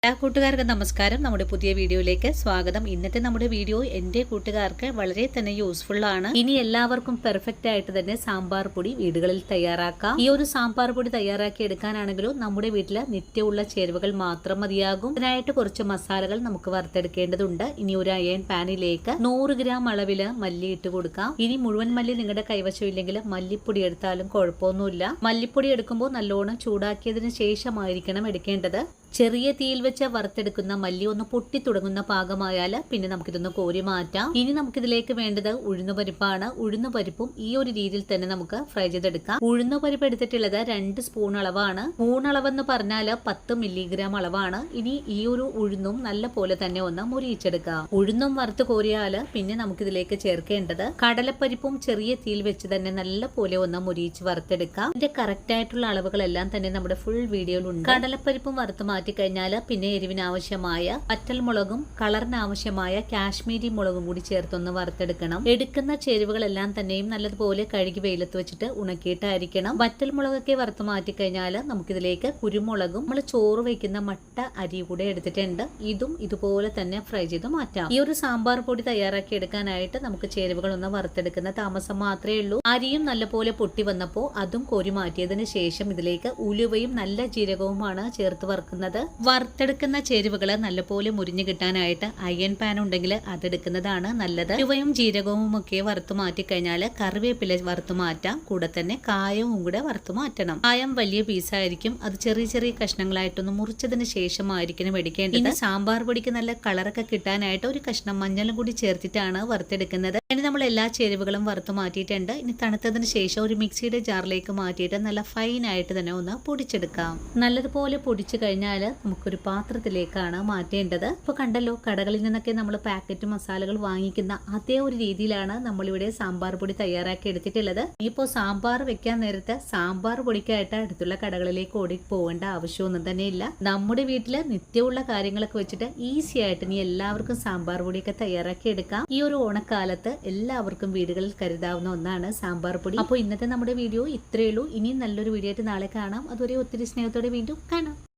എല്ലാ കൂട്ടുകാർക്കും നമസ്കാരം. നമ്മുടെ പുതിയ വീഡിയോയിലേക്ക് സ്വാഗതം. ഇന്നത്തെ നമ്മുടെ വീഡിയോ എൻ്റെ കൂട്ടുകാർക്ക് വളരെ തന്നെ യൂസ്ഫുൾ ആണ്. ഇനി എല്ലാവർക്കും പെർഫെക്റ്റ് ആയിട്ട് തന്നെ സാമ്പാർ പൊടി വീടുകളിൽ തയ്യാറാക്കാം. ഈ ഒരു സാമ്പാർ പൊടി തയ്യാറാക്കി എടുക്കാനാണെങ്കിലും നമ്മുടെ വീട്ടിൽ നിത്യമുള്ള ചേരുവകൾ മാത്രം മതിയാകും. അതിനായിട്ട് കുറച്ച് മസാലകൾ നമുക്ക് വറുത്തെടുക്കേണ്ടതുണ്ട്. ഇനി ഒരു അയൺ പാനിലേക്ക് 100 ഗ്രാം അളവില് മല്ലി ഇട്ട് കൊടുക്കാം. ഇനി മുഴുവൻ മല്ലി നിങ്ങളുടെ കൈവശം ഇല്ലെങ്കിൽ മല്ലിപ്പൊടി എടുത്താലും കുഴപ്പമൊന്നുമില്ല. മല്ലിപ്പൊടി എടുക്കുമ്പോൾ നല്ലോണം ചൂടാക്കിയതിന് ശേഷമായിരിക്കണം എടുക്കേണ്ടത്. ചെറിയ തീയിൽ വെച്ച് വറുത്തെടുക്കുന്ന മല്ലി ഒന്ന് പൊട്ടി തുടങ്ങുന്ന പാകമായാൽ പിന്നെ നമുക്കിതൊന്ന് കോരി മാറ്റാം. ഇനി നമുക്കിതിലേക്ക് വേണ്ടത് ഉഴുന്നുപരിപ്പാണ്. ഉഴുന്നുപരിപ്പും ഈ ഒരു രീതിയിൽ തന്നെ നമുക്ക് ഫ്രൈ ചെയ്തെടുക്കാം. ഉഴുന്നുപരിപ്പ് എടുത്തിട്ടുള്ളത് 2 സ്പൂൺ അളവാണ്. സ്പൂൺ അളവെന്ന് പറഞ്ഞാൽ 10 മില്ലിഗ്രാം അളവാണ്. ഇനി ഈ ഒരു ഉഴുന്നും നല്ല പോലെ തന്നെ ഒന്ന് മുരിയിച്ചെടുക്കാം. ഉഴുന്നും വറുത്ത് കോരിയാൽ പിന്നെ നമുക്കിതിലേക്ക് ചേർക്കേണ്ടത് കടലപ്പരിപ്പും ചെറിയ തീയിൽ വെച്ച് തന്നെ നല്ല പോലെ ഒന്ന് മുരിയിച്ച് വറുത്തെടുക്കാം. ഇതിന്റെ കറക്റ്റ് ആയിട്ടുള്ള അളവുകളെല്ലാം തന്നെ നമ്മുടെ ഫുൾ വീഡിയോയിലുണ്ട്. കടലപ്പരിപ്പും വറുത്ത് കഴിഞ്ഞാൽ പിന്നെ എരിവിനാവശ്യമായ വറ്റൽമുളകും കളറിനാവശ്യമായ കാശ്മീരി മുളകും കൂടി ചേർത്തൊന്ന് വറുത്തെടുക്കണം. എടുക്കുന്ന ചേരുവകളെല്ലാം തന്നെയും നല്ലതുപോലെ കഴുകി വെയിലത്ത് വെച്ചിട്ട് ഉണക്കിയിട്ടായിരിക്കണം. വറ്റൽമുളകൊക്കെ വറുത്ത് മാറ്റി കഴിഞ്ഞാൽ നമുക്കിതിലേക്ക് കുരുമുളകും നമ്മൾ ചോറ് വയ്ക്കുന്ന മട്ട അരി കൂടെ എടുത്തിട്ടുണ്ട്. ഇതും ഇതുപോലെ തന്നെ ഫ്രൈ ചെയ്ത് മാറ്റാം. ഈ ഒരു സാമ്പാർ പൊടി തയ്യാറാക്കി എടുക്കാനായിട്ട് നമുക്ക് ചേരുവകളൊന്ന് വറുത്തെടുക്കുന്ന താമസം മാത്രമേ ഉള്ളൂ. അരിയും നല്ലപോലെ പൊട്ടി വന്നപ്പോൾ അതും കോരി മാറ്റിയതിന് ശേഷം ഇതിലേക്ക് ഉലുവയും നല്ല ജീരകവുമാണ് ചേർത്ത് വറുക്കുന്നത്. വറുത്തെടുക്കുന്ന ചേരുവകള് നല്ലപോലെ മുരിഞ്ഞു കിട്ടാനായിട്ട് അയൺ പാൻ ഉണ്ടെങ്കിൽ അതെടുക്കുന്നതാണ് നല്ലത്. ഉലുവയും ജീരകവും ഒക്കെ വറുത്തു മാറ്റി കഴിഞ്ഞാൽ കറിവേപ്പില വറുത്തു മാറ്റാം. കൂടെ തന്നെ കായവും കൂടെ വറുത്തു മാറ്റണം. കായം വലിയ പീസായിരിക്കും. അത് ചെറിയ ചെറിയ കഷ്ണങ്ങളായിട്ടൊന്ന് മുറിച്ചതിന് ശേഷമായിരിക്കണം എടുക്കേണ്ടത്. ഇനി സാമ്പാർ പൊടിക്ക് നല്ല കളറൊക്കെ കിട്ടാനായിട്ട് ഒരു കഷ്ണം മഞ്ഞളും കൂടി ചേർത്തിട്ടാണ് വറുത്തെടുക്കുന്നത്. ഇനി നമ്മൾ എല്ലാ ചേരുവകളും വറുത്തു മാറ്റിയിട്ടുണ്ട്. ഇനി തണുത്തതിന് ശേഷം ഒരു മിക്സിയുടെ ജാറിലേക്ക് മാറ്റിയിട്ട് നല്ല ഫൈൻ ആയിട്ട് തന്നെ ഒന്ന് പൊടിച്ചെടുക്കാം. നല്ലതുപോലെ പൊടിച്ചു കഴിഞ്ഞാൽ നമുക്കൊരു പാത്രത്തിലേക്കാണ് മാറ്റേണ്ടത്. ഇപ്പൊ കണ്ടല്ലോ, കടകളിൽ നിന്നൊക്കെ നമ്മൾ പാക്കറ്റ് മസാലകൾ വാങ്ങിക്കുന്ന അതേ ഒരു രീതിയിലാണ് നമ്മളിവിടെ സാമ്പാർ പൊടി തയ്യാറാക്കി എടുത്തിട്ടുള്ളത്. ഇപ്പോ സാമ്പാർ വെക്കാൻ നേരത്തെ സാമ്പാർ പൊടിക്കായിട്ട് അടുത്തുള്ള കടകളിലേക്ക് ഓടി പോകേണ്ട ആവശ്യമൊന്നും തന്നെ ഇല്ല. നമ്മുടെ വീട്ടില് നിത്യമുള്ള കാര്യങ്ങളൊക്കെ വെച്ചിട്ട് ഈസി ആയിട്ട് ഇനി എല്ലാവർക്കും സാമ്പാർ പൊടിയൊക്കെ തയ്യാറാക്കി എടുക്കാം. ഈ ഒരു ഓണക്കാലത്ത് എല്ലാവർക്കും വീടുകളിൽ കരുതാവുന്ന ഒന്നാണ് സാമ്പാർ പൊടി. അപ്പോൾ ഇന്നത്തെ നമ്മുടെ വീഡിയോ ഇത്രയേ ഉള്ളൂ. ഇനി നല്ലൊരു വീഡിയോ ആയിട്ട് നാളെ കാണാം. അതുവരെ ഒത്തിരി സ്നേഹത്തോടെ വീണ്ടും കാണാം.